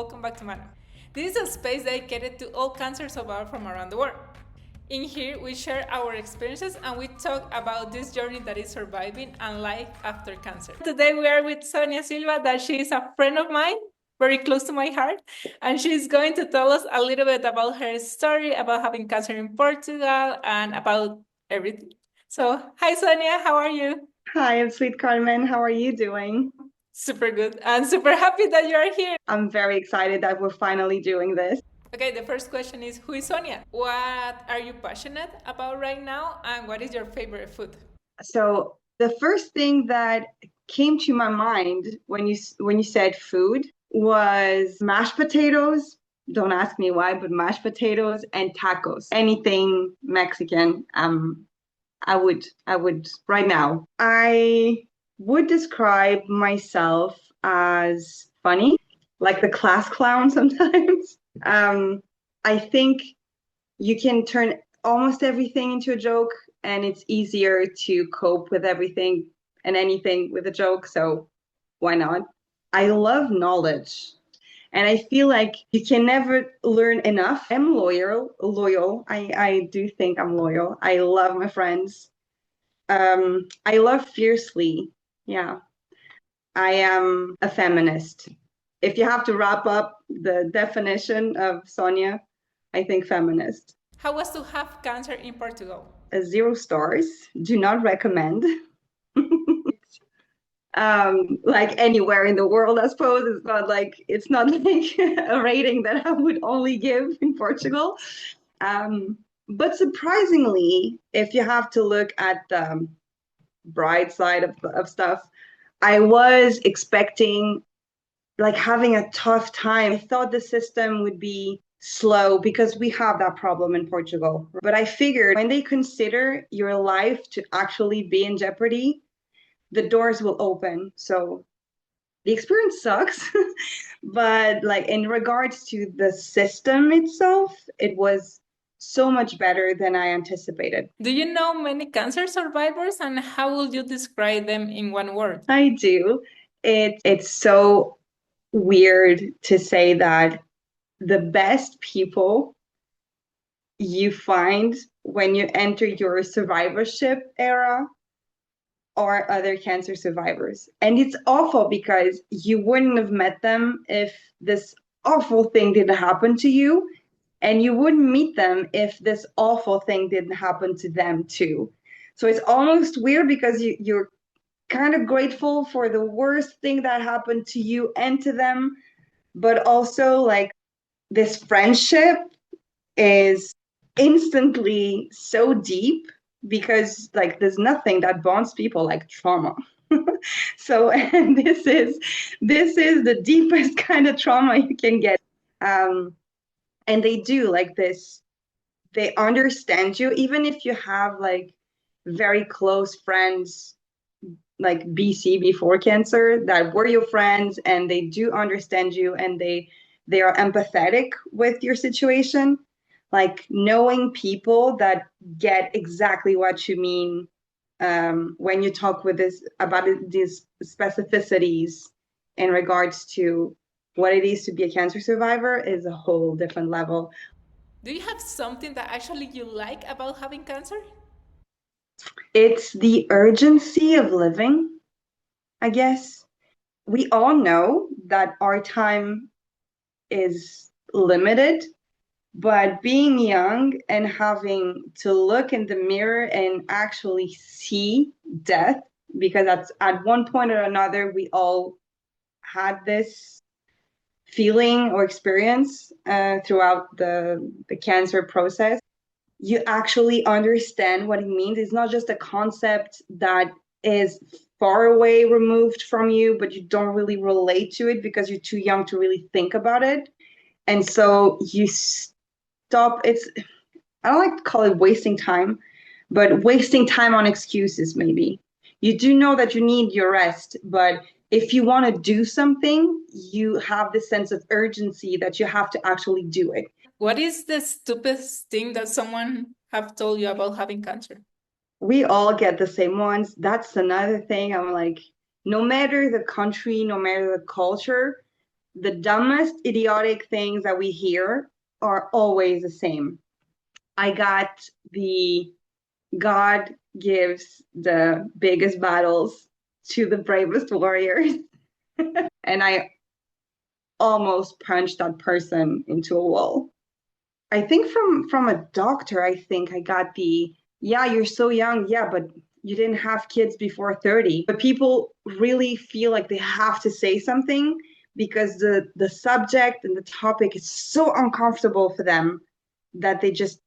welcome back to Manos. This is a space dedicated to all cancer survivors from around the world. In here, we share our experiences and we talk about this journey that is surviving and life after cancer. Today, we are with Sonia Silva, that she is a friend of mine, very close to my heart, and she's going to tell us a little bit about her story, about having cancer in Portugal, and about everything. So, hi Sonia, how are you? Hi, I'm Sweet Carmen. How are you doing? Super good and super happy that you are here. I'm very excited that we're finally doing this. Okay, the first question is, who is Sonia? What are you passionate about right now, and what is your favorite food? So the first thing that came to my mind when you said food was mashed potatoes. Don't ask me why, but mashed potatoes and tacos. Anything Mexican, I would right now. I would describe myself as funny, like the class clown sometimes. I think you can turn almost everything into a joke, and it's easier to cope with everything and anything with a joke. So why not? I love knowledge. And I feel like you can never learn enough. I'm loyal. I do think I'm loyal. I love my friends. I love fiercely. Yeah. I am a feminist. If you have to wrap up the definition of Sonia, I think feminist. How was to have cancer in Portugal? 0 stars. Do not recommend. Like anywhere in the world, I suppose. It's not like a rating that I would only give in Portugal. But surprisingly, if you have to look at the bright side of stuff, I was expecting like having a tough time. I thought the system would be slow because we have that problem in Portugal. But I figured when they consider your life to actually be in jeopardy, the doors will open. So the experience sucks, but like in regards to the system itself, it was so much better than I anticipated. Do you know many cancer survivors, and how would you describe them in one word? I do. It's so weird to say that the best people you find when you enter your survivorship era are other cancer survivors. And it's awful because you wouldn't have met them if this awful thing didn't happen to you. And you wouldn't meet them if this awful thing didn't happen to them too. So it's almost weird because you're kind of grateful for the worst thing that happened to you and to them, but also like this friendship is instantly so deep because like there's nothing that bonds people like trauma. So and this is the deepest kind of trauma you can get. And they do like this, they understand you even if you have like very close friends like BC before cancer that were your friends, and they do understand you, and they are empathetic with your situation. Like knowing people that get exactly what you mean when you talk with this about these specificities in regards to what it is to be a cancer survivor is a whole different level. Do you have something that actually you like about having cancer? It's the urgency of living, I guess. We all know that our time is limited, but being young and having to look in the mirror and actually see death, because at one point or another, we all had this feeling or experience throughout the cancer process. You actually understand what it means. It's not just a concept that is far away removed from you, but you don't really relate to it because you're too young to really think about it. And so you stop. I don't like to call it wasting time, but wasting time on excuses, maybe. You do know that you need your rest, but if you want to do something, you have this sense of urgency that you have to actually do it. What is the stupidest thing that someone have told you about having cancer? We all get the same ones. That's another thing. I'm like, no matter the country, no matter the culture, the dumbest, idiotic things that we hear are always the same. I got the God gives the biggest battles to the bravest warriors. And I almost punched that person into a wall. I think from a doctor, I think I got the, yeah, you're so young, yeah, but you didn't have kids before 30. But people really feel like they have to say something because the subject and the topic is so uncomfortable for them that they just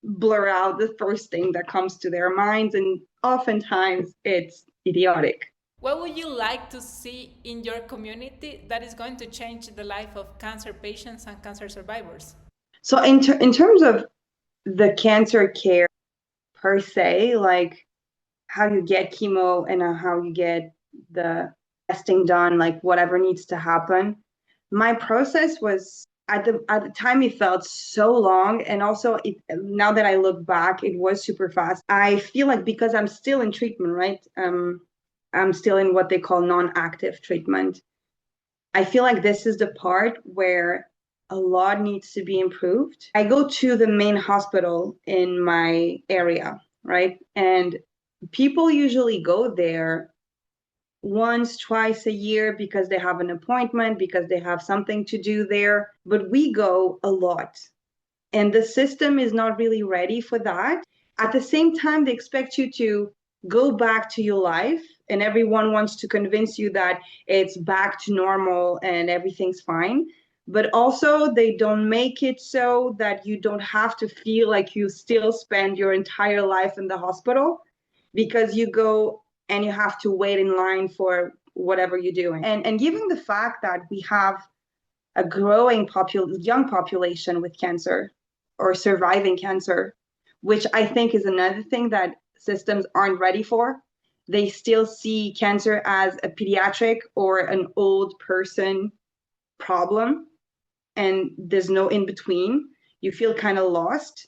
blur out the first thing that comes to their minds, and oftentimes it's idiotic. What would you like to see in your community that is going to change the life of cancer patients and cancer survivors? So in terms of the cancer care per se, like how you get chemo and how you get the testing done, like whatever needs to happen. My process was at the time it felt so long, and also now that I look back, it was super fast. I feel like because I'm still in treatment, right? I'm still in what they call non-active treatment. I feel like this is the part where a lot needs to be improved. I go to the main hospital in my area, right? And people usually go there once, twice a year because they have an appointment, because they have something to do there. But we go a lot. And the system is not really ready for that. At the same time, they expect you to go back to your life, and everyone wants to convince you that it's back to normal and everything's fine. But also, they don't make it so that you don't have to feel like you still spend your entire life in the hospital because you go and you have to wait in line for whatever you're doing. And given the fact that we have a growing young population with cancer or surviving cancer, which I think is another thing that systems aren't ready for. They still see cancer as a pediatric or an old person problem, and there's no in between. You feel kind of lost.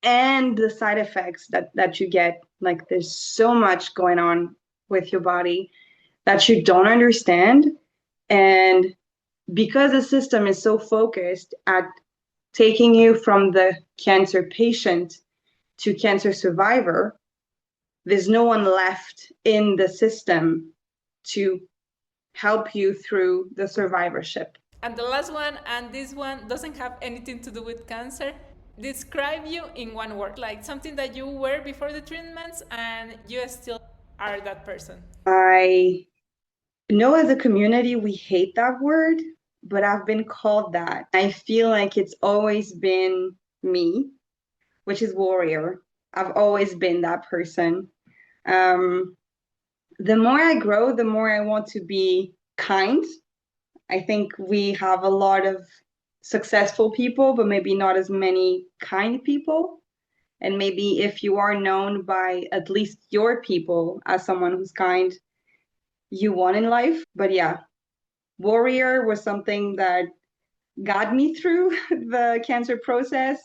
And the side effects that you get, like there's so much going on with your body that you don't understand. And because the system is so focused at taking you from the cancer patient to cancer survivor, there's no one left in the system to help you through the survivorship. And the last one, and this one doesn't have anything to do with cancer. Describe you in one word, like something that you were before the treatments and you still are that person. I know as a community we hate that word, but I've been called that. I feel like it's always been me, which is warrior. I've always been that person. The more I grow, the more I want to be kind. I think we have a lot of successful people, but maybe not as many kind people. And maybe if you are known by at least your people as someone who's kind, you won in life. But yeah, warrior was something that got me through the cancer process,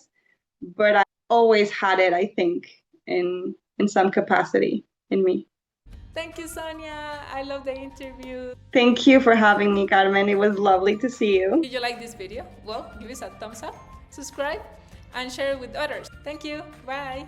but I always had it, I think, in some capacity in me. Thank you, Sonia. I love the interview. Thank you for having me, Carmen. It was lovely to see you. Did you like this video? Well, give us a thumbs up, subscribe, and share it with others. Thank you. Bye.